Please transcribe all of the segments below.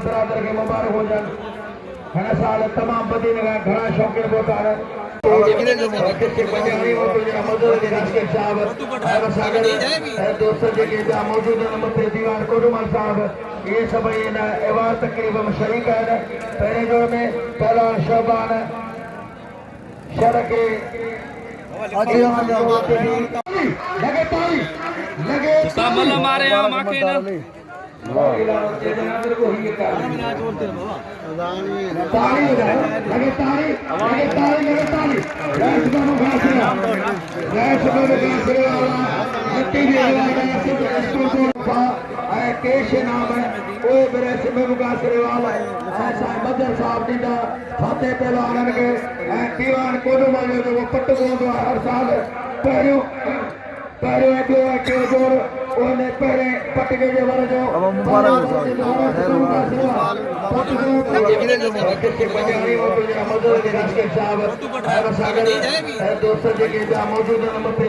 बरादर के मुबारक हो जाए घना साल तमाम बदीन का घना शौकीन बोतार दोस्तों जेके मौजूद दीवान कोडुमल साहब ये सभई इन इबाद तकरीब में शरीक है। पहले जोड़ में पहला शोबान शर के लगे मारे केश नाम है वो मेरे सिम मुगासरे वाला ऐसा मदर साहब दीदा फाते पहलवान के दीवान कोडुमल जो वो पट्टू को हर साल पहरियो के जोर ओने पहरे पट के जो वर जो दोस्तों जेके मौजूद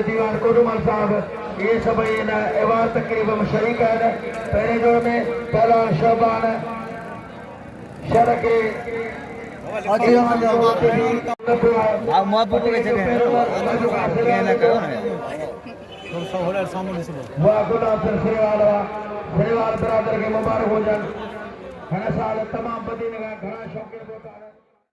दीवान कोडुमल साहब ये सभई इन इबाद तकरीब में शरीक है। पहले जोड़ में पहला शोबान शर के बरादर के मुबारक हो जाए घना साल तमाम बदीन का घना शौकीन